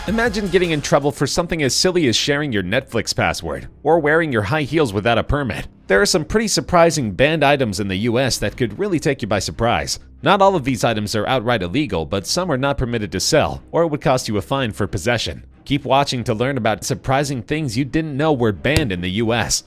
Imagine getting in trouble for something as silly as sharing your Netflix password or wearing your high heels without a permit. There are some pretty surprising banned items in the US that could really take you by surprise. Not all of these items are outright illegal, but some are not permitted to sell, or it would cost you a fine for possession. Keep watching to learn about surprising things you didn't know were banned in the US.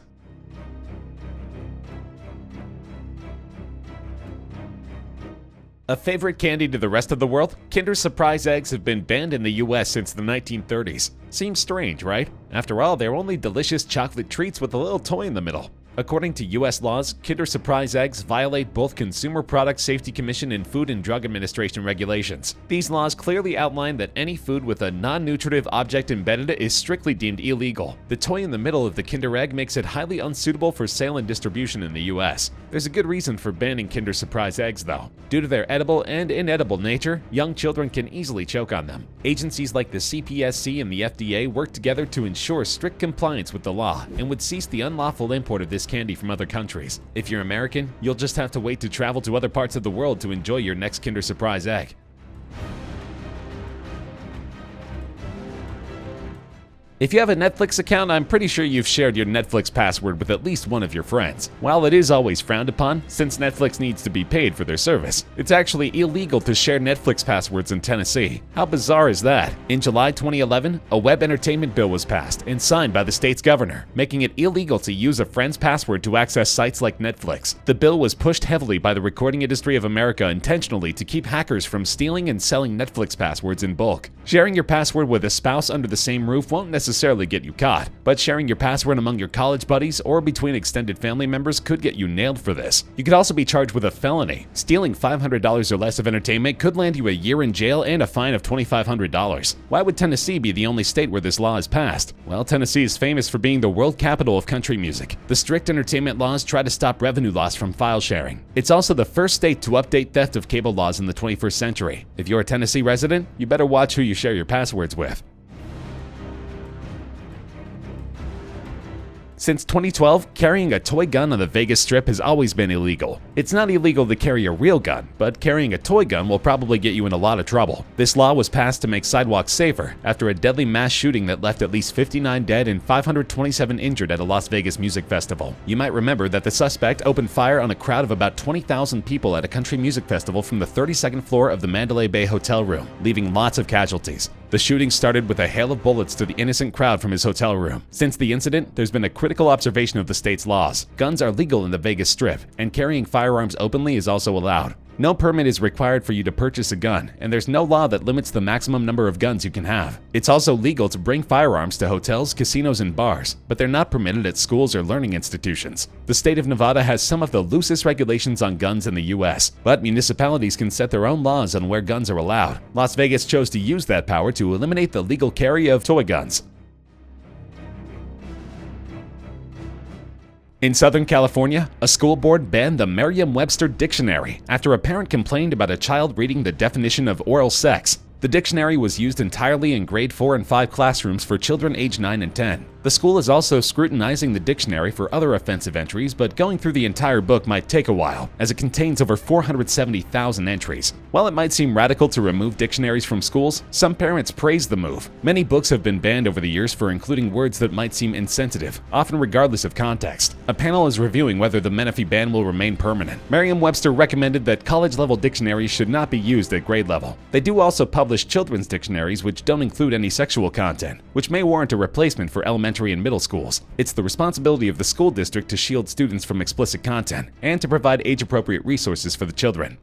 A favorite candy to the rest of the world? Kinder Surprise eggs have been banned in the US since the 1930s. Seems strange, right? After all, they're only delicious chocolate treats with a little toy in the middle. According to US laws, Kinder Surprise eggs violate both Consumer Product Safety Commission and Food and Drug Administration regulations. These laws clearly outline that any food with a non-nutritive object embedded is strictly deemed illegal. The toy in the middle of the Kinder egg makes it highly unsuitable for sale and distribution in the US. There's a good reason for banning Kinder Surprise eggs, though. Due to their edible and inedible nature, young children can easily choke on them. Agencies like the CPSC and the FDA work together to ensure strict compliance with the law and would cease the unlawful import of this candy from other countries. If you're American, you'll just have to wait to travel to other parts of the world to enjoy your next Kinder Surprise egg. If you have a Netflix account, I'm pretty sure you've shared your Netflix password with at least one of your friends. While it is always frowned upon, since Netflix needs to be paid for their service, it's actually illegal to share Netflix passwords in Tennessee. How bizarre is that? In July 2011, a web entertainment bill was passed and signed by the state's governor, making it illegal to use a friend's password to access sites like Netflix. The bill was pushed heavily by the Recording Industry of America intentionally to keep hackers from stealing and selling Netflix passwords in bulk. Sharing your password with a spouse under the same roof won't necessarily get you caught, but sharing your password among your college buddies or between extended family members could get you nailed for this. You could also be charged with a felony. Stealing $500 or less of entertainment could land you a year in jail and a fine of $2,500. Why would Tennessee be the only state where this law is passed? Well, Tennessee is famous for being the world capital of country music. The strict entertainment laws try to stop revenue loss from file sharing. It's also the first state to update theft of cable laws in the 21st century. If you're a Tennessee resident, you better watch who you share your passwords with. Since 2012, carrying a toy gun on the Vegas Strip has always been illegal. It's not illegal to carry a real gun, but carrying a toy gun will probably get you in a lot of trouble. This law was passed to make sidewalks safer after a deadly mass shooting that left at least 59 dead and 527 injured at a Las Vegas music festival. You might remember that the suspect opened fire on a crowd of about 20,000 people at a country music festival from the 32nd floor of the Mandalay Bay hotel room, leaving lots of casualties. The shooting started with a hail of bullets to the innocent crowd from his hotel room. Since the incident, there's been a critical observation of the state's laws. Guns are legal in the Vegas Strip, and carrying firearms openly is also allowed. No permit is required for you to purchase a gun, and there's no law that limits the maximum number of guns you can have. It's also legal to bring firearms to hotels, casinos, and bars, but they're not permitted at schools or learning institutions. The state of Nevada has some of the loosest regulations on guns in the US, but municipalities can set their own laws on where guns are allowed. Las Vegas chose to use that power to eliminate the legal carry of toy guns. In Southern California, a school board banned the Merriam-Webster Dictionary after a parent complained about a child reading the definition of oral sex. The dictionary was used entirely in grade 4 and 5 classrooms for children aged 9 and 10. The school is also scrutinizing the dictionary for other offensive entries, but going through the entire book might take a while, as it contains over 470,000 entries. While it might seem radical to remove dictionaries from schools, some parents praise the move. Many books have been banned over the years for including words that might seem insensitive, often regardless of context. A panel is reviewing whether the Menifee ban will remain permanent. Merriam-Webster recommended that college-level dictionaries should not be used at grade level. They do also publish children's dictionaries which don't include any sexual content, which may warrant a replacement for elementary and middle schools. It's the responsibility of the school district to shield students from explicit content and to provide age-appropriate resources for the children.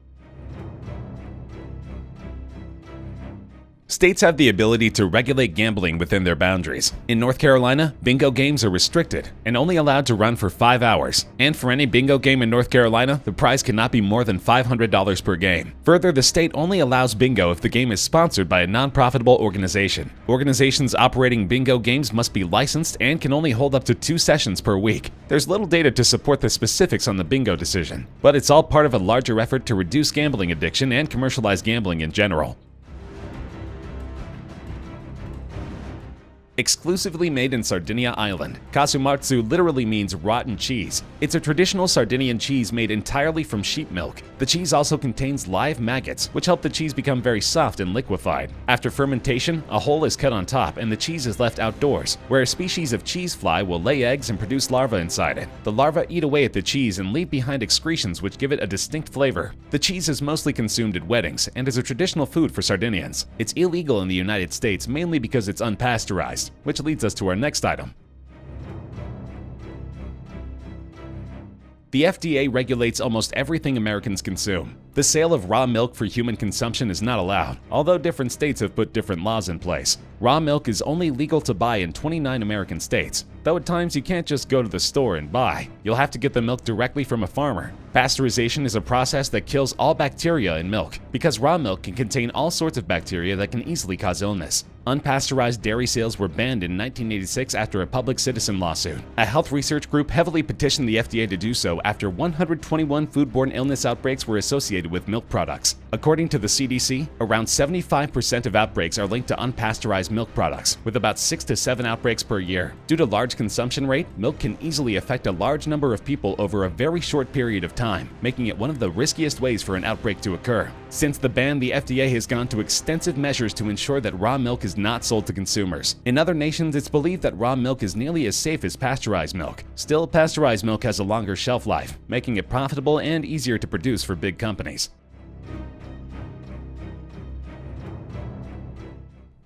States have the ability to regulate gambling within their boundaries. In North Carolina, bingo games are restricted and only allowed to run for 5 hours. And for any bingo game in North Carolina, the prize cannot be more than $500 per game. Further, the state only allows bingo if the game is sponsored by a non-profitable organization. Organizations operating bingo games must be licensed and can only hold up to 2 sessions per week. There's little data to support the specifics on the bingo decision, but it's all part of a larger effort to reduce gambling addiction and commercialize gambling in general. Exclusively made in Sardinia Island, Casu Marzu literally means rotten cheese. It's a traditional Sardinian cheese made entirely from sheep milk. The cheese also contains live maggots, which help the cheese become very soft and liquefied. After fermentation, a hole is cut on top and the cheese is left outdoors, where a species of cheese fly will lay eggs and produce larvae inside it. The larvae eat away at the cheese and leave behind excretions which give it a distinct flavor. The cheese is mostly consumed at weddings and is a traditional food for Sardinians. It's illegal in the United States mainly because it's unpasteurized, which leads us to our next item. The FDA regulates almost everything Americans consume. The sale of raw milk for human consumption is not allowed, although different states have put different laws in place. Raw milk is only legal to buy in 29 American states, though at times you can't just go to the store and buy. You'll have to get the milk directly from a farmer. Pasteurization is a process that kills all bacteria in milk, because raw milk can contain all sorts of bacteria that can easily cause illness. Unpasteurized dairy sales were banned in 1986 after a public citizen lawsuit. A health research group heavily petitioned the FDA to do so after 121 foodborne illness outbreaks were associated with milk products. According to the CDC, around 75% of outbreaks are linked to unpasteurized milk products, with about 6 to 7 outbreaks per year. Due to large consumption rate, milk can easily affect a large number of people over a very short period of time, making it one of the riskiest ways for an outbreak to occur. Since the ban, the FDA has gone to extensive measures to ensure that raw milk is not sold to consumers. In other nations, it's believed that raw milk is nearly as safe as pasteurized milk. Still, pasteurized milk has a longer shelf life, making it profitable and easier to produce for big companies.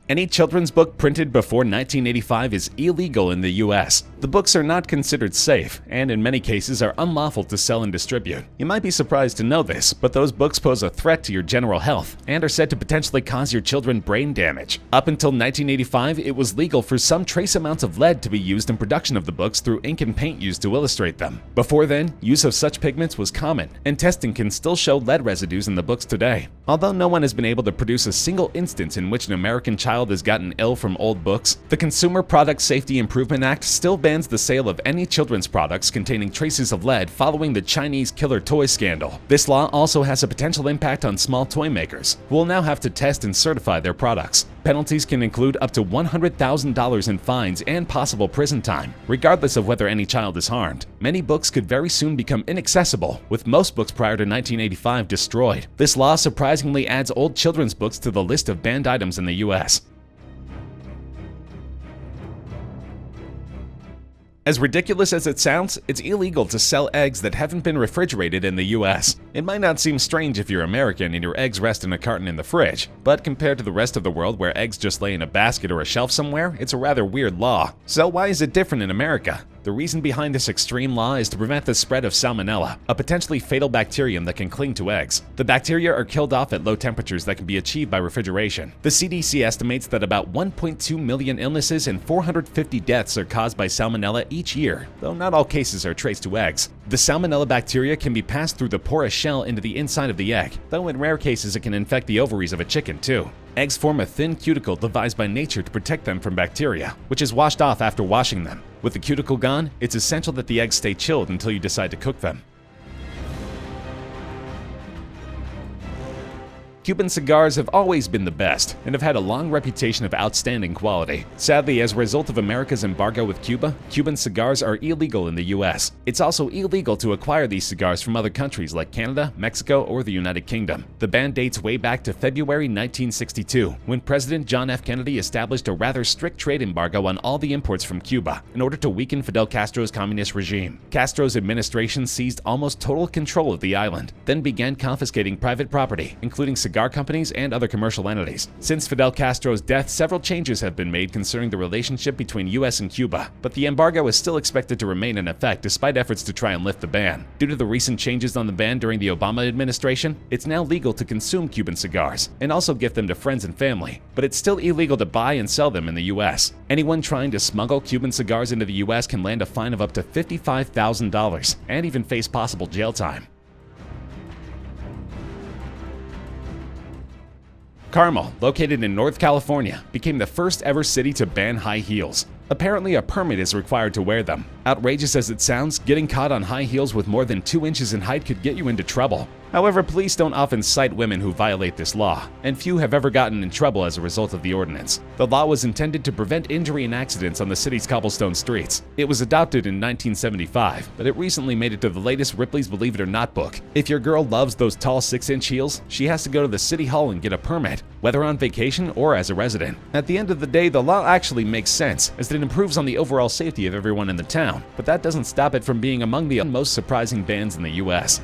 Any children's book printed before 1985 is illegal in the US. The books are not considered safe, and in many cases are unlawful to sell and distribute. You might be surprised to know this, but those books pose a threat to your general health, and are said to potentially cause your children brain damage. Up until 1985, it was legal for some trace amounts of lead to be used in production of the books through ink and paint used to illustrate them. Before then, use of such pigments was common, and testing can still show lead residues in the books today. Although no one has been able to produce a single instance in which an American child has gotten ill from old books, the Consumer Product Safety Improvement Act still bans the sale of any children's products containing traces of lead following the Chinese killer toy scandal. This law also has a potential impact on small toy makers, who will now have to test and certify their products. Penalties can include up to $100,000 in fines and possible prison time, regardless of whether any child is harmed. Many books could very soon become inaccessible, with most books prior to 1985 destroyed. This law surprisingly adds old children's books to the list of banned items in the US. As ridiculous as it sounds, it's illegal to sell eggs that haven't been refrigerated in the US. It might not seem strange if you're American and your eggs rest in a carton in the fridge, but compared to the rest of the world where eggs just lay in a basket or a shelf somewhere, it's a rather weird law. So why is it different in America? The reason behind this extreme law is to prevent the spread of salmonella, a potentially fatal bacterium that can cling to eggs. The bacteria are killed off at low temperatures that can be achieved by refrigeration. The CDC estimates that about 1.2 million illnesses and 450 deaths are caused by salmonella each year, though not all cases are traced to eggs. The salmonella bacteria can be passed through the porous shell into the inside of the egg, though in rare cases it can infect the ovaries of a chicken too. Eggs form a thin cuticle devised by nature to protect them from bacteria, which is washed off after washing them. With the cuticle gone, it's essential that the eggs stay chilled until you decide to cook them. Cuban cigars have always been the best and have had a long reputation of outstanding quality. Sadly, as a result of America's embargo with Cuba, Cuban cigars are illegal in the US. It's also illegal to acquire these cigars from other countries like Canada, Mexico, or the United Kingdom. The ban dates way back to February 1962, when President John F. Kennedy established a rather strict trade embargo on all the imports from Cuba in order to weaken Fidel Castro's communist regime. Castro's administration seized almost total control of the island, then began confiscating private property, including cigar companies and other commercial entities. Since Fidel Castro's death, several changes have been made concerning the relationship between US and Cuba, but the embargo is still expected to remain in effect despite efforts to try and lift the ban. Due to the recent changes on the ban during the Obama administration, it's now legal to consume Cuban cigars and also gift them to friends and family, but it's still illegal to buy and sell them in the US. Anyone trying to smuggle Cuban cigars into the US can land a fine of up to $55,000 and even face possible jail time. Carmel, located in North California, became the first ever city to ban high heels. Apparently, a permit is required to wear them. Outrageous as it sounds, getting caught on high heels with more than 2 inches in height could get you into trouble. However, police don't often cite women who violate this law, and few have ever gotten in trouble as a result of the ordinance. The law was intended to prevent injury and accidents on the city's cobblestone streets. It was adopted in 1975, but it recently made it to the latest Ripley's Believe It or Not book. If your girl loves those tall 6-inch heels, she has to go to the city hall and get a permit, whether on vacation or as a resident. At the end of the day, the law actually makes sense, as it improves on the overall safety of everyone in the town, but that doesn't stop it from being among the most surprising bans in the US.